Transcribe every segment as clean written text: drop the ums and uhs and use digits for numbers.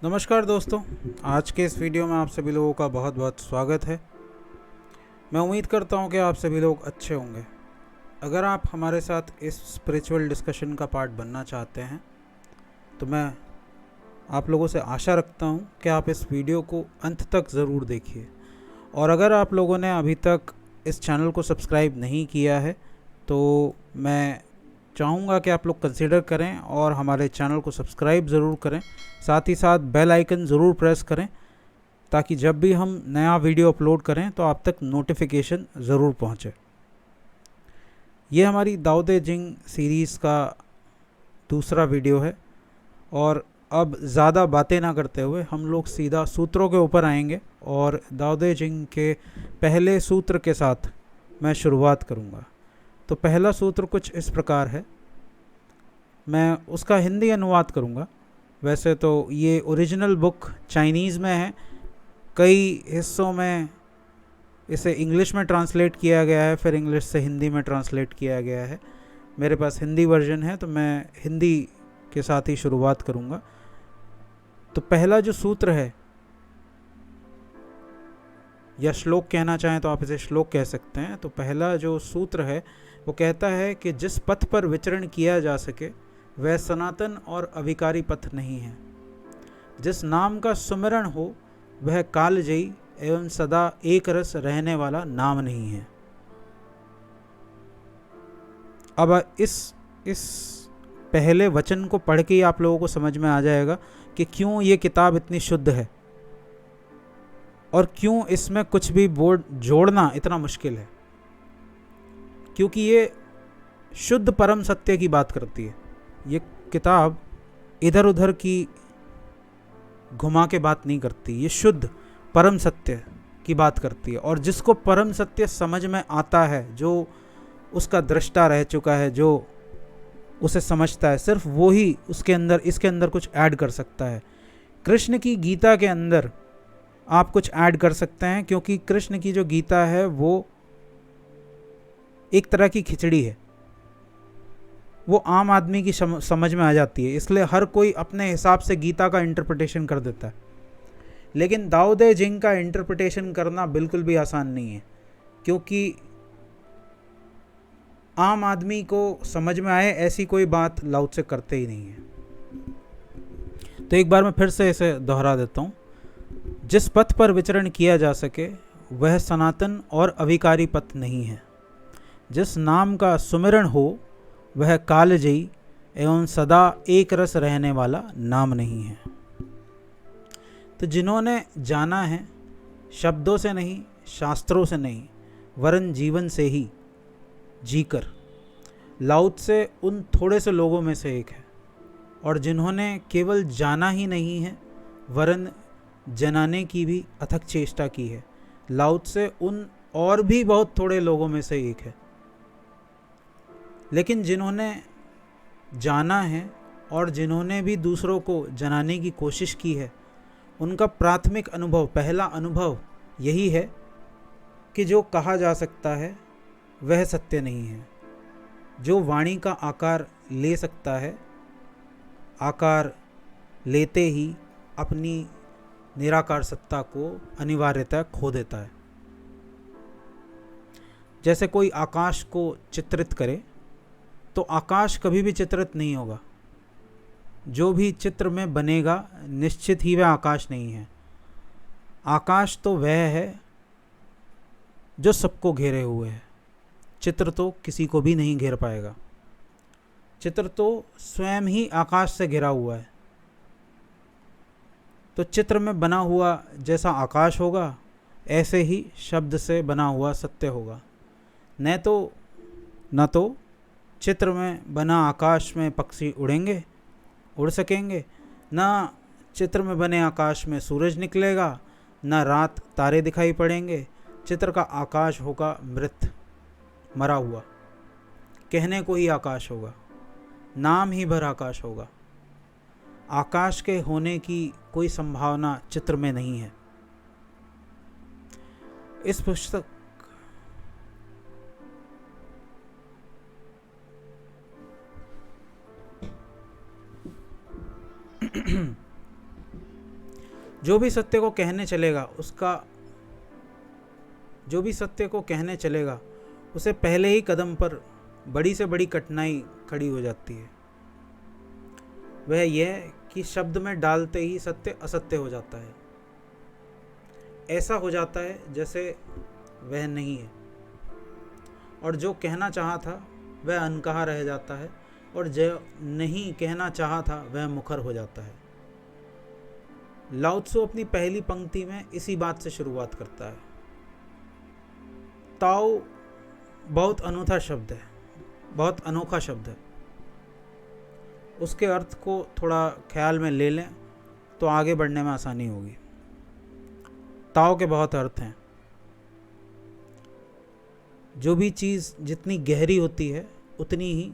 नमस्कार दोस्तों, आज के इस वीडियो में आप सभी लोगों का बहुत बहुत स्वागत है। मैं उम्मीद करता हूं कि आप सभी लोग अच्छे होंगे। अगर आप हमारे साथ इस स्पिरिचुअल डिस्कशन का पार्ट बनना चाहते हैं तो मैं आप लोगों से आशा रखता हूं कि आप इस वीडियो को अंत तक ज़रूर देखिए। और अगर आप लोगों ने अभी तक इस चैनल को सब्सक्राइब नहीं किया है तो मैं चाहूँगा कि आप लोग कंसिडर करें और हमारे चैनल को सब्सक्राइब ज़रूर करें। साथ ही साथ बेल आइकन ज़रूर प्रेस करें ताकि जब भी हम नया वीडियो अपलोड करें तो आप तक नोटिफिकेशन ज़रूर पहुंचे। ये हमारी दाओ दे जिंग सीरीज़ का दूसरा वीडियो है और अब ज़्यादा बातें ना करते हुए हम लोग सीधा सूत्रों के ऊपर आएंगे और दाओ दे जिंग के पहले सूत्र के साथ मैं शुरुआत करूँगा। तो पहला सूत्र कुछ इस प्रकार है, मैं उसका हिंदी अनुवाद करूँगा। वैसे तो ये ओरिजिनल बुक चाइनीज़ में है, कई हिस्सों में इसे इंग्लिश में ट्रांसलेट किया गया है, फिर इंग्लिश से हिंदी में ट्रांसलेट किया गया है। मेरे पास हिंदी वर्जन है तो मैं हिंदी के साथ ही शुरुआत करूँगा। तो पहला जो सूत्र है, या श्लोक कहना चाहें तो आप इसे श्लोक कह सकते हैं। तो पहला जो सूत्र है वो कहता है कि जिस पथ पर विचरण किया जा सके वह सनातन और अविकारी पथ नहीं है। जिस नाम का सुमिरन हो वह कालजयी एवं सदा एक रस रहने वाला नाम नहीं है। अब इस पहले वचन को पढ़ के ही आप लोगों को समझ में आ जाएगा कि क्यों ये किताब इतनी शुद्ध है और क्यों इसमें कुछ भी बोर्ड जोड़ना इतना मुश्किल है। क्योंकि ये शुद्ध परम सत्य की बात करती है। ये किताब इधर उधर की घुमा के बात नहीं करती, ये शुद्ध परम सत्य की बात करती है। और जिसको परम सत्य समझ में आता है, जो उसका दृष्टा रह चुका है, जो उसे समझता है, सिर्फ वो ही इसके अंदर कुछ ऐड कर सकता है। कृष्ण की गीता के अंदर आप कुछ ऐड कर सकते हैं, क्योंकि कृष्ण की जो गीता है वो एक तरह की खिचड़ी है, वो आम आदमी की समझ में आ जाती है, इसलिए हर कोई अपने हिसाब से गीता का इंटरप्रिटेशन कर देता है। लेकिन दाओ दे जिंग का इंटरप्रिटेशन करना बिल्कुल भी आसान नहीं है, क्योंकि आम आदमी को समझ में आए ऐसी कोई बात लाओ त्से करते ही नहीं है। तो एक बार मैं फिर से इसे दोहरा देता हूँ। जिस पथ पर विचरण किया जा सके वह सनातन और अविकारी पथ नहीं है। जिस नाम का सुमिरन हो वह कालजयी एवं सदा एक रस रहने वाला नाम नहीं है। तो जिन्होंने जाना है शब्दों से नहीं, शास्त्रों से नहीं, वरन जीवन से ही जीकर, लाओ त्से उन थोड़े से लोगों में से एक है। और जिन्होंने केवल जाना ही नहीं है वरन जनाने की भी अथक चेष्टा की है, लाओ त्से उन और भी बहुत थोड़े लोगों में से एक है। लेकिन जिन्होंने जाना है और जिन्होंने भी दूसरों को जनाने की कोशिश की है, उनका प्राथमिक अनुभव, पहला अनुभव यही है कि जो कहा जा सकता है वह सत्य नहीं है। जो वाणी का आकार ले सकता है, आकार लेते ही अपनी निराकार सत्ता को अनिवार्यतः खो देता है। जैसे कोई आकाश को चित्रित करे तो आकाश कभी भी चित्रित नहीं होगा। जो भी चित्र में बनेगा निश्चित ही वह आकाश नहीं है। आकाश तो वह है जो सबको घेरे हुए है। चित्र तो किसी को भी नहीं घेर पाएगा। चित्र तो स्वयं ही आकाश से घिरा हुआ है। तो चित्र में बना हुआ जैसा आकाश होगा, ऐसे ही शब्द से बना हुआ सत्य होगा। न तो चित्र में बना आकाश में पक्षी उड़ सकेंगे, न चित्र में बने आकाश में सूरज निकलेगा, न रात तारे दिखाई पड़ेंगे। चित्र का आकाश होगा मृत, मरा हुआ, कहने को ही आकाश होगा, नाम ही भर आकाश होगा। आकाश के होने की कोई संभावना चित्र में नहीं है। इस पुस्तक जो भी सत्य को कहने चलेगा उसे पहले ही कदम पर बड़ी से बड़ी कठिनाई खड़ी हो जाती है। वह यह कि शब्द में डालते ही सत्य असत्य हो जाता है। ऐसा हो जाता है जैसे वह नहीं है, और जो कहना चाहा था वह अनकहा रह जाता है, और जो नहीं कहना चाहा था वह मुखर हो जाता है। लाओ त्सु अपनी पहली पंक्ति में इसी बात से शुरुआत करता है। ताओ बहुत अनूठा शब्द है, बहुत अनोखा शब्द है। उसके अर्थ को थोड़ा ख्याल में ले लें तो आगे बढ़ने में आसानी होगी। ताओ के बहुत अर्थ हैं। जो भी चीज़ जितनी गहरी होती है उतनी ही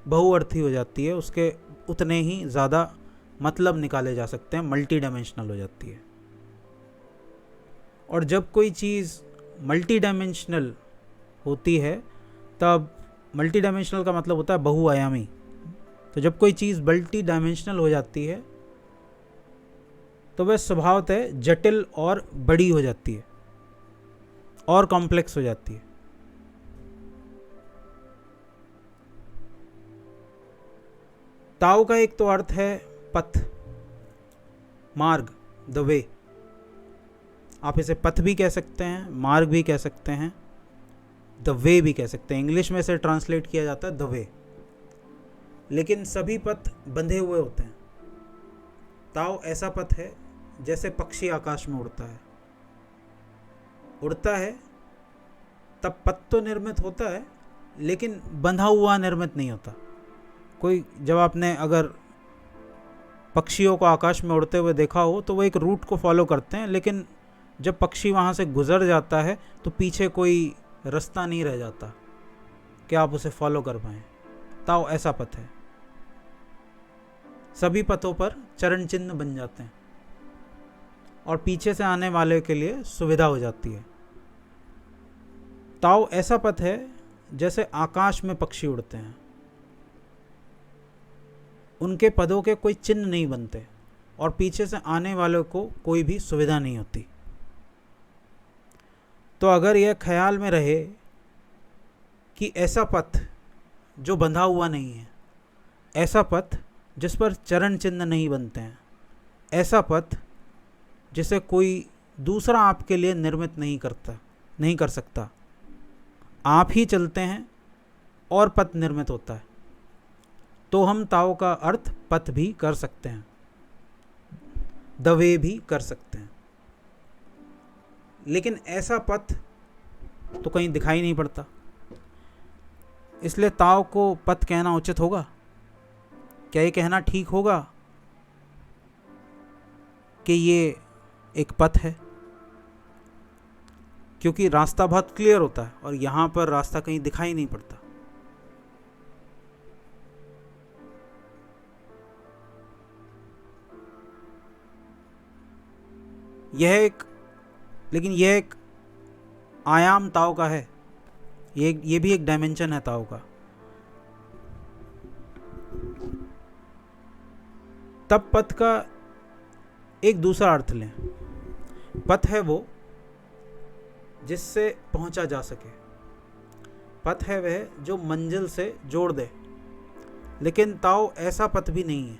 बहुअर्थी हो जाती है, उसके उतने ही ज़्यादा मतलब निकाले जा सकते हैं, मल्टी डायमेंशनल हो जाती है। और जब कोई चीज़ मल्टी डायमेंशनल होती है, तब मल्टी डायमेंशनल का मतलब होता है बहुआयामी। तो जब कोई चीज़ मल्टी डायमेंशनल हो जाती है तो वह स्वभावतः जटिल और बड़ी हो जाती है और कॉम्प्लेक्स हो जाती है। ताओ का एक तो अर्थ है पथ, मार्ग, द वे। आप इसे पथ भी कह सकते हैं, मार्ग भी कह सकते हैं, द वे भी कह सकते हैं। इंग्लिश में इसे ट्रांसलेट किया जाता है द वे। लेकिन सभी पथ बंधे हुए होते हैं। ताओ ऐसा पथ है जैसे पक्षी आकाश में उड़ता है तब पथ तो निर्मित होता है, लेकिन बंधा हुआ निर्मित नहीं होता। जब आपने अगर पक्षियों को आकाश में उड़ते हुए देखा हो तो वो एक रूट को फॉलो करते हैं, लेकिन जब पक्षी वहाँ से गुजर जाता है तो पीछे कोई रास्ता नहीं रह जाता कि आप उसे फॉलो कर पाएँ। ताओ ऐसा पथ है। सभी पथों पर चरण चिन्ह बन जाते हैं और पीछे से आने वाले के लिए सुविधा हो जाती है। ताओ ऐसा पथ है जैसे आकाश में पक्षी उड़ते हैं, उनके पदों के कोई चिन्ह नहीं बनते और पीछे से आने वालों को कोई भी सुविधा नहीं होती। तो अगर यह ख्याल में रहे कि ऐसा पथ जो बंधा हुआ नहीं है, ऐसा पथ जिस पर चरण चिन्ह नहीं बनते हैं, ऐसा पथ जिसे कोई दूसरा आपके लिए निर्मित नहीं कर सकता, आप ही चलते हैं और पथ निर्मित होता है, तो हम ताओ का अर्थ पथ भी कर सकते हैं, द वे भी कर सकते हैं। लेकिन ऐसा पथ तो कहीं दिखाई नहीं पड़ता, इसलिए ताओ को पथ कहना उचित होगा। क्या ये कहना ठीक होगा कि ये एक पथ है? क्योंकि रास्ता बहुत क्लियर होता है और यहाँ पर रास्ता कहीं दिखाई नहीं पड़ता। लेकिन यह एक आयाम ताओ का है, ये भी एक डायमेंशन है ताओ का। तब पथ का एक दूसरा अर्थ लें। पथ है वो जिससे पहुंचा जा सके, पथ है वह जो मंजिल से जोड़ दे। लेकिन ताओ ऐसा पथ भी नहीं है।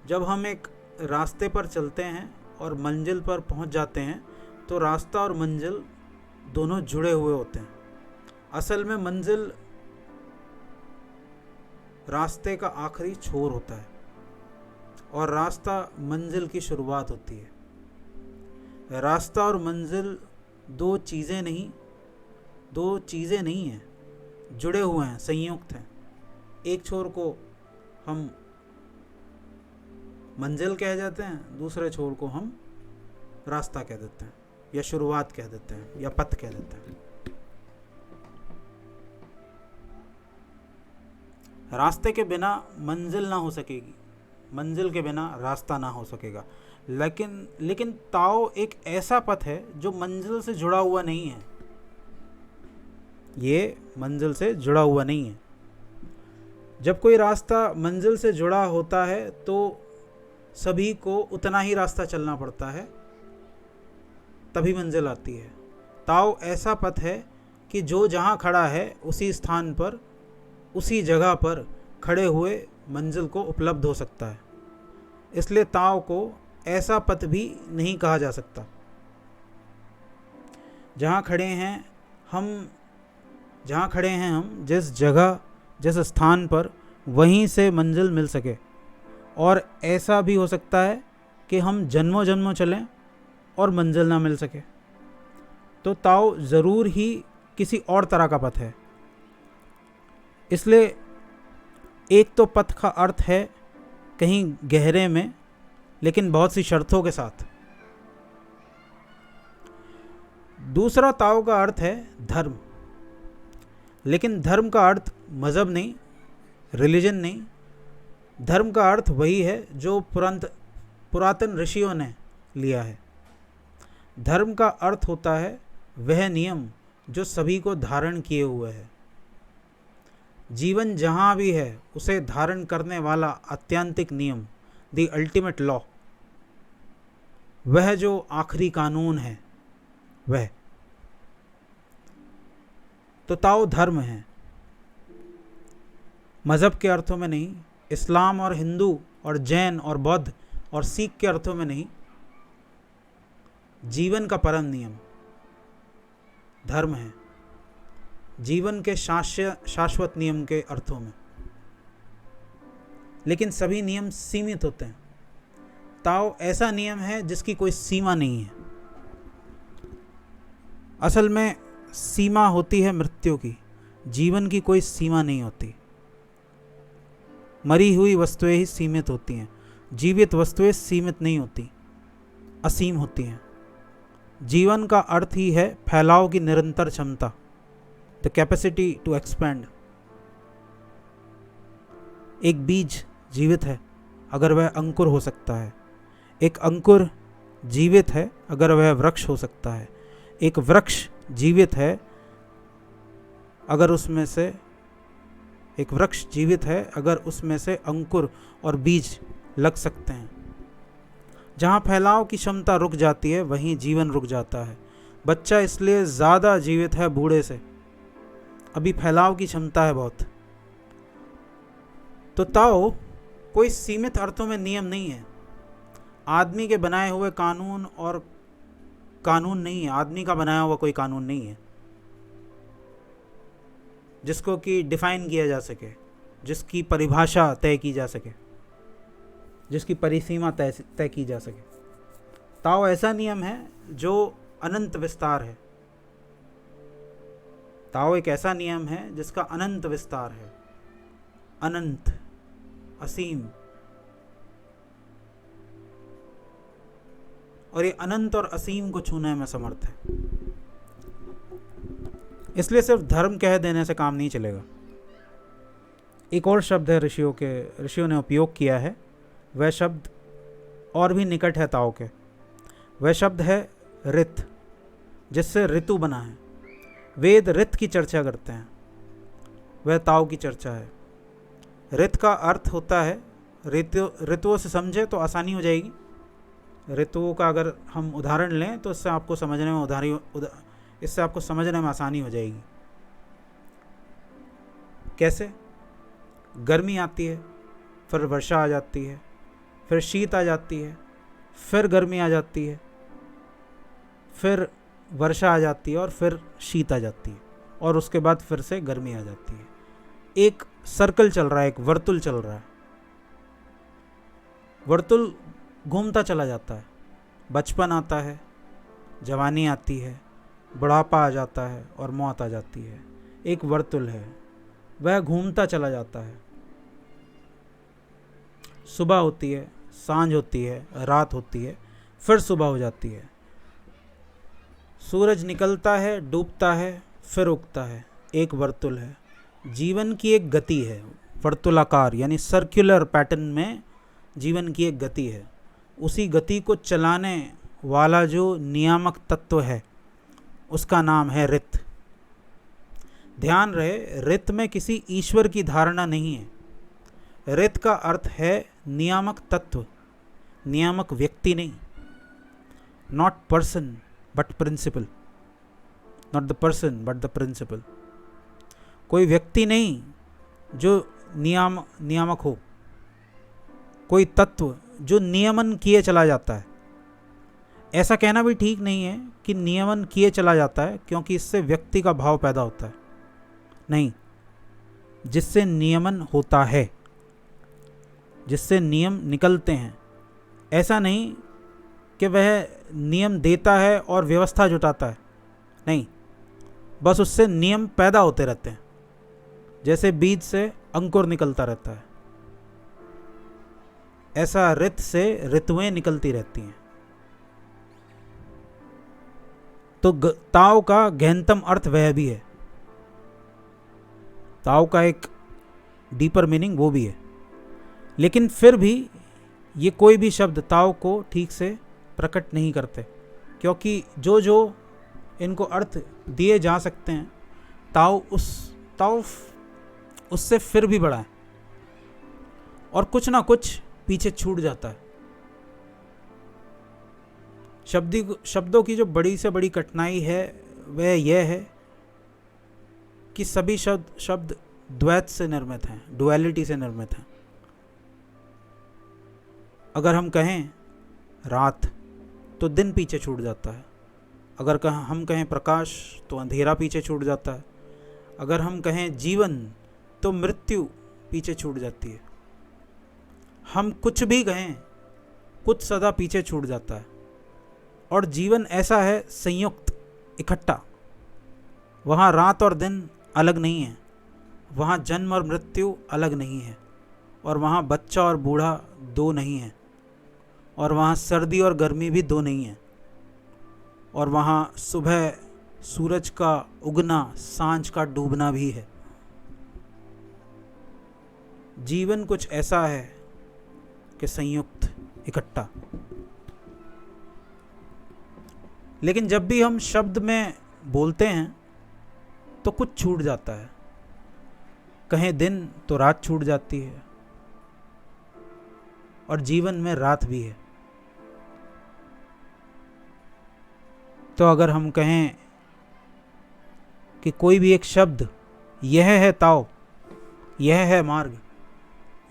जब हम एक रास्ते पर चलते हैं और मंजिल पर पहुंच जाते हैं तो रास्ता और मंजिल दोनों जुड़े हुए होते हैं। असल में मंजिल रास्ते का आखिरी छोर होता है और रास्ता मंजिल की शुरुआत होती है। रास्ता और मंजिल दो चीज़ें नहीं हैं, जुड़े हुए हैं, संयुक्त हैं। एक छोर को हम मंजिल कह देते हैं, दूसरे छोर को हम रास्ता कह देते हैं, या शुरुआत कह देते हैं, या पथ कह देते हैं। रास्ते के बिना मंजिल ना हो सकेगी, मंजिल के बिना रास्ता ना हो सकेगा। लेकिन ताओ एक ऐसा पथ है जो मंजिल से जुड़ा हुआ नहीं है। ये मंजिल से जुड़ा हुआ नहीं है। जब कोई रास्ता मंजिल से जुड़ा होता है तो सभी को उतना ही रास्ता चलना पड़ता है, तभी मंजिल आती है। ताओ ऐसा पथ है कि जो जहाँ खड़ा है उसी स्थान पर, उसी जगह पर खड़े हुए मंजिल को उपलब्ध हो सकता है। इसलिए ताओ को ऐसा पथ भी नहीं कहा जा सकता। जहाँ खड़े हैं हम जिस जगह, जिस स्थान पर, वहीं से मंजिल मिल सके। और ऐसा भी हो सकता है कि हम जन्मों जन्मों चलें और मंजिल ना मिल सके। तो ताओ ज़रूर ही किसी और तरह का पथ है। इसलिए एक तो पथ का अर्थ है कहीं गहरे में, लेकिन बहुत सी शर्तों के साथ। दूसरा ताओ का अर्थ है धर्म, लेकिन धर्म का अर्थ मज़हब नहीं, रिलीजन नहीं। धर्म का अर्थ वही है जो पुरातन ऋषियों ने लिया है। धर्म का अर्थ होता है वह नियम जो सभी को धारण किए हुए है। जीवन जहाँ भी है उसे धारण करने वाला आत्यंतिक नियम, द अल्टीमेट लॉ, वह जो आखिरी कानून है वह। तो ताओ धर्म है, मज़हब के अर्थों में नहीं, इस्लाम और हिंदू और जैन और बौद्ध और सिख के अर्थों में नहीं। जीवन का परम नियम धर्म है, जीवन के शाश्वत नियम के अर्थों में। लेकिन सभी नियम सीमित होते हैं। ताओ ऐसा नियम है जिसकी कोई सीमा नहीं है। असल में सीमा होती है मृत्यु की, जीवन की कोई सीमा नहीं होती। मरी हुई वस्तुएं ही सीमित होती हैं, जीवित वस्तुएं सीमित नहीं होती, असीम होती हैं। जीवन का अर्थ ही है फैलाव की निरंतर क्षमता, द कैपेसिटी टू एक्सपैंड। एक बीज जीवित है अगर वह अंकुर हो सकता है, एक अंकुर जीवित है अगर वह वृक्ष हो सकता है, एक वृक्ष जीवित है अगर उसमें से अंकुर और बीज लग सकते हैं। जहाँ फैलाव की क्षमता रुक जाती है वहीं जीवन रुक जाता है। बच्चा इसलिए ज़्यादा जीवित है बूढ़े से, अभी फैलाव की क्षमता है बहुत। तो ताओ कोई सीमित अर्थों में नियम नहीं है, आदमी के बनाए हुए कानून और कानून नहीं है, आदमी का बनाया हुआ कोई कानून नहीं है जिसको कि डिफाइन किया जा सके, जिसकी परिभाषा तय की जा सके, जिसकी परिसीमा तय की जा सके। ताओ ऐसा नियम है जो अनंत विस्तार है। ताओ एक ऐसा नियम है जिसका अनंत विस्तार है, अनंत, असीम। और ये अनंत और असीम को छूने में समर्थ है। इसलिए सिर्फ धर्म कह देने से काम नहीं चलेगा। एक और शब्द है ऋषियों ने उपयोग किया है, वह शब्द और भी निकट है ताओ के। वह शब्द है ऋत, जिससे ऋतु बना है। वेद ऋत की चर्चा करते हैं, वह ताओ की चर्चा है। ऋत का अर्थ होता है, ऋतुओं से समझे तो आसानी हो जाएगी। ऋतुओं का अगर हम उदाहरण लें तो इससे आपको समझने में आसानी हो जाएगी। कैसे? गर्मी आती है, फिर वर्षा आ जाती है, फिर शीत आ जाती है, फिर गर्मी आ जाती है, फिर वर्षा आ जाती है और फिर शीत आ जाती है, और उसके बाद फिर से गर्मी आ जाती है। एक सर्कल चल रहा है, एक वर्तुल चल रहा है। वर्तुल घूमता चला जाता है। बचपन आता है, जवानी आती है, बुढ़ापा आ जाता है और मौत आ जाती है। एक वर्तुल है, वह घूमता चला जाता है। सुबह होती है, सांझ होती है, रात होती है, फिर सुबह हो जाती है। सूरज निकलता है, डूबता है, फिर उगता है। एक वर्तुल है। जीवन की एक गति है, वर्तुलाकार यानी सर्कुलर पैटर्न में जीवन की एक गति है। उसी गति को चलाने वाला जो नियामक तत्व है उसका नाम है ऋत। ध्यान रहे, ऋत में किसी ईश्वर की धारणा नहीं है। ऋत का अर्थ है नियामक तत्व, नियामक व्यक्ति नहीं, not person but principle, not the person but the principle. कोई व्यक्ति नहीं जो नियामक हो, कोई तत्व जो नियमन किए चला जाता है। ऐसा कहना भी ठीक नहीं है कि नियमन किए चला जाता है, क्योंकि इससे व्यक्ति का भाव पैदा होता है। नहीं, जिससे नियमन होता है, जिससे नियम निकलते हैं। ऐसा नहीं कि वह नियम देता है और व्यवस्था जुटाता है, नहीं, बस उससे नियम पैदा होते रहते हैं, जैसे बीज से अंकुर निकलता रहता है, ऐसा ऋत से ऋतुएं निकलती रहती हैं। तो ताओ का गहनतम अर्थ वह भी है, ताओ का एक डीपर मीनिंग वो भी है। लेकिन फिर भी ये कोई भी शब्द ताओ को ठीक से प्रकट नहीं करते, क्योंकि जो जो इनको अर्थ दिए जा सकते हैं, ताओ उससे फिर भी बड़ा है और कुछ ना कुछ पीछे छूट जाता है। शब्दों की जो बड़ी से बड़ी कठिनाई है वह यह है कि सभी शब्द द्वैत से निर्मित हैं, डुअलिटी से निर्मित हैं। अगर हम कहें रात तो दिन पीछे छूट जाता है, अगर हम कहें प्रकाश तो अंधेरा पीछे छूट जाता है, अगर हम कहें जीवन तो मृत्यु पीछे छूट जाती है। हम कुछ भी कहें, कुछ सदा पीछे छूट जाता है। और जीवन ऐसा है संयुक्त, इकट्ठा। वहाँ रात और दिन अलग नहीं है, वहाँ जन्म और मृत्यु अलग नहीं है, और वहाँ बच्चा और बूढ़ा दो नहीं है, और वहाँ सर्दी और गर्मी भी दो नहीं है, और वहाँ सुबह सूरज का उगना, सांझ का डूबना भी है। जीवन कुछ ऐसा है कि संयुक्त, इकट्ठा। लेकिन जब भी हम शब्द में बोलते हैं तो कुछ छूट जाता है। कहें दिन तो रात छूट जाती है, और जीवन में रात भी है। तो अगर हम कहें कि कोई भी एक शब्द, यह है ताओ, यह है मार्ग,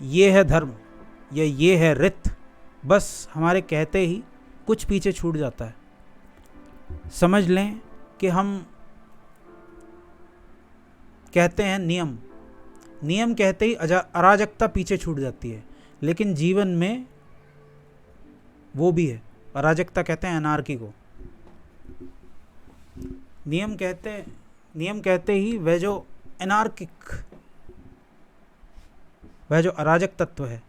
ये है धर्म, या ये है रित, बस हमारे कहते ही कुछ पीछे छूट जाता है। समझ लें कि हम कहते हैं नियम, नियम कहते ही अराजकता पीछे छूट जाती है, लेकिन जीवन में वो भी है। अराजकता कहते हैं अनार्की को। नियम कहते ही वह जो एनार्किक, वह जो अराजक तत्व है,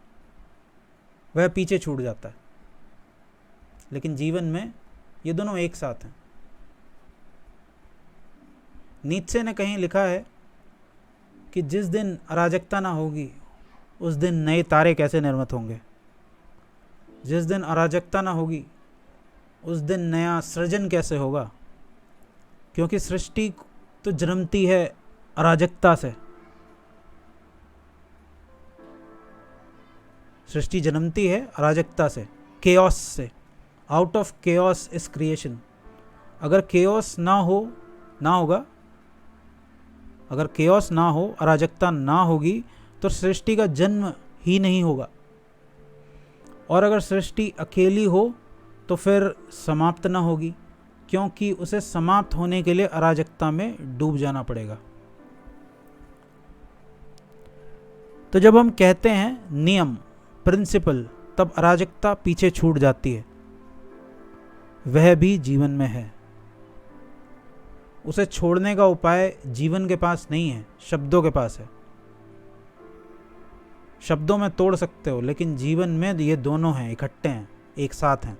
वह पीछे छूट जाता है। लेकिन जीवन में ये दोनों एक साथ हैं। नीत्शे ने कहीं लिखा है कि जिस दिन अराजकता ना होगी, उस दिन नए तारे कैसे निर्मित होंगे। जिस दिन अराजकता ना होगी, उस दिन नया सृजन कैसे होगा, क्योंकि सृष्टि तो जन्मती है अराजकता से। सृष्टि जन्मती है अराजकता से, केओस से। Out of chaos is creation. अगर केओस अगर केओस ना हो, अराजकता ना होगी, तो सृष्टि का जन्म ही नहीं होगा। और अगर सृष्टि अकेली हो तो फिर समाप्त ना होगी, क्योंकि उसे समाप्त होने के लिए अराजकता में डूब जाना पड़ेगा। तो जब हम कहते हैं नियम, प्रिंसिपल, तब अराजकता पीछे छूट जाती है। वह भी जीवन में है। उसे छोड़ने का उपाय जीवन के पास नहीं है, शब्दों के पास है। शब्दों में तोड़ सकते हो, लेकिन जीवन में ये दोनों हैं, इकट्ठे हैं, एक साथ हैं।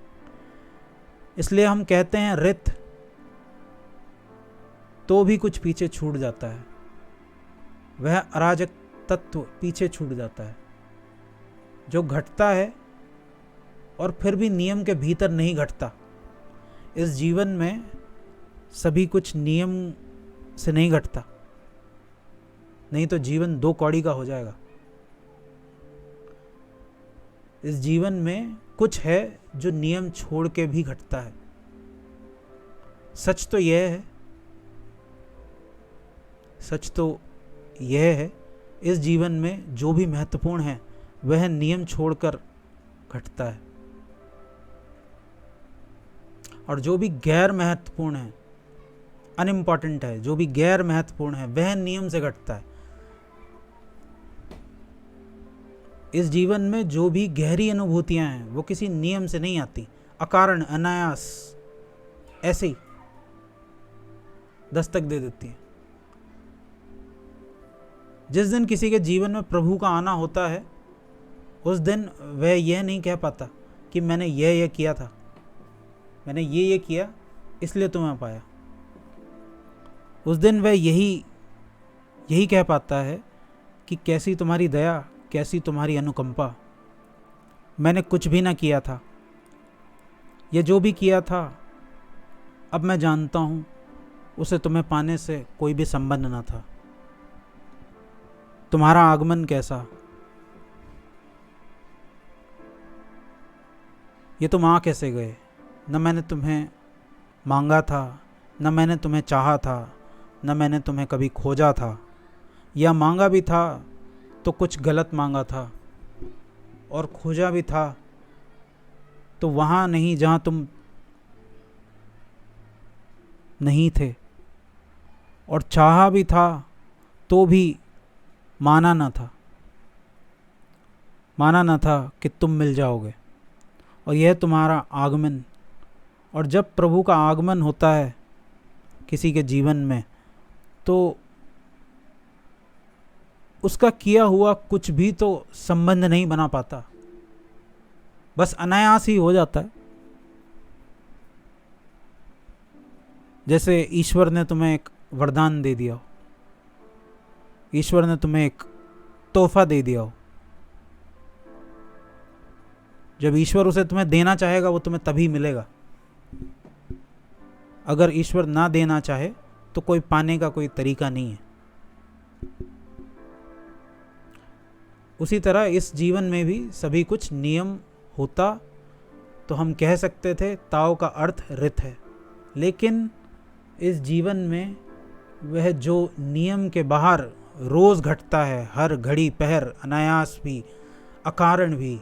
इसलिए हम कहते हैं रित, तो भी कुछ पीछे छूट जाता है। वह अराजक तत्व पीछे छूट जाता है जो घटता है और फिर भी नियम के भीतर नहीं घटता। इस जीवन में सभी कुछ नियम से नहीं घटता, नहीं तो जीवन दो कौड़ी का हो जाएगा। इस जीवन में कुछ है जो नियम छोड़ के भी घटता है। सच तो यह है इस जीवन में जो भी महत्वपूर्ण है वह नियम छोड़कर घटता है, और जो भी गैर महत्वपूर्ण है, अनइम्पॉर्टेंट है, जो भी गैर महत्वपूर्ण है वह नियम से घटता है। इस जीवन में जो भी गहरी अनुभूतियां हैं वो किसी नियम से नहीं आती, अकारण अनायास ऐसे ही दस्तक दे देती हैं। जिस दिन किसी के जीवन में प्रभु का आना होता है उस दिन वह यह नहीं कह पाता कि मैंने यह किया था, मैंने ये किया इसलिए तुम्हें पाया। उस दिन वह यही कह पाता है कि कैसी तुम्हारी दया, कैसी तुम्हारी अनुकंपा, मैंने कुछ भी ना किया था, ये जो भी किया था अब मैं जानता हूँ उसे तुम्हें पाने से कोई भी संबंध ना था। तुम्हारा आगमन कैसा, ये तुम आ कैसे गए, न मैंने तुम्हें मांगा था, न मैंने तुम्हें चाहा था, न मैंने तुम्हें कभी खोजा था, या मांगा भी था तो कुछ गलत मांगा था, और खोजा भी था तो वहाँ नहीं जहाँ तुम नहीं थे, और चाहा भी था तो भी माना न था कि तुम मिल जाओगे। और यह तुम्हारा आगमन, और जब प्रभु का आगमन होता है किसी के जीवन में तो उसका किया हुआ कुछ भी तो संबंध नहीं बना पाता, बस अनायास ही हो जाता है। जैसे ईश्वर ने तुम्हें एक वरदान दे दिया हो, ईश्वर ने तुम्हें एक तोहफा दे दिया हो, जब ईश्वर उसे तुम्हें देना चाहेगा वो तुम्हें तभी मिलेगा। अगर ईश्वर ना देना चाहे तो कोई पाने का कोई तरीका नहीं है। उसी तरह इस जीवन में भी सभी कुछ नियम होता तो हम कह सकते थे ताओ का अर्थ रित है, लेकिन इस जीवन में वह जो नियम के बाहर रोज घटता है, हर घड़ी पहर, अनायास भी अकारण भी,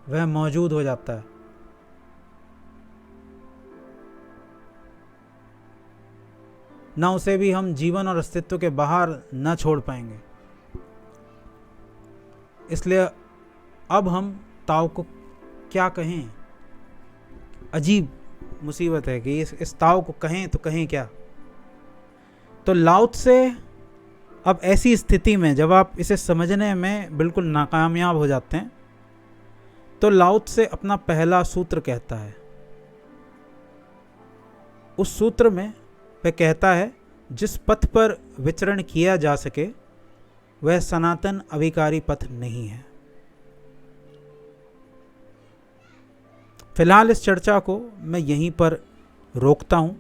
वह मौजूद हो जाता है। न उसे भी हम जीवन और अस्तित्व के बाहर न छोड़ पाएंगे। इसलिए अब हम ताओ को क्या कहें, अजीब मुसीबत है कि इस ताओ को कहें तो कहें क्या। तो लाओ त्से अब ऐसी स्थिति में जब आप इसे समझने में बिल्कुल नाकामयाब हो जाते हैं तो लाओ त्से अपना पहला सूत्र कहता है। उस सूत्र में वह कहता है जिस पथ पर विचरण किया जा सके वह सनातन अविकारी पथ नहीं है। फिलहाल इस चर्चा को मैं यहीं पर रोकता हूँ।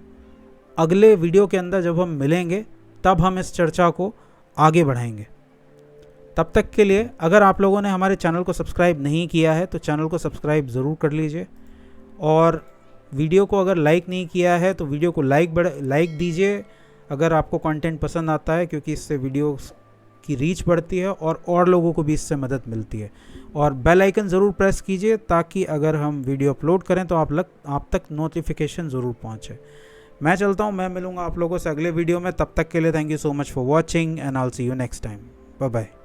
अगले वीडियो के अंदर जब हम मिलेंगे तब हम इस चर्चा को आगे बढ़ाएंगे। तब तक के लिए अगर आप लोगों ने हमारे चैनल को सब्सक्राइब नहीं किया है तो चैनल को सब्सक्राइब ज़रूर कर लीजिए, और वीडियो को अगर लाइक नहीं किया है तो वीडियो को लाइक दीजिए अगर आपको कंटेंट पसंद आता है, क्योंकि इससे वीडियो की रीच बढ़ती है और लोगों को भी इससे मदद मिलती है। और बेल आइकन ज़रूर प्रेस कीजिए ताकि अगर हम वीडियो अपलोड करें तो आप तक नोटिफिकेशन ज़रूर पहुंचे। मैं चलता हूं, मैं मिलूंगा आप लोगों से अगले वीडियो में। तब तक के लिए thank you so much for watching and I will see you next time. Bye bye.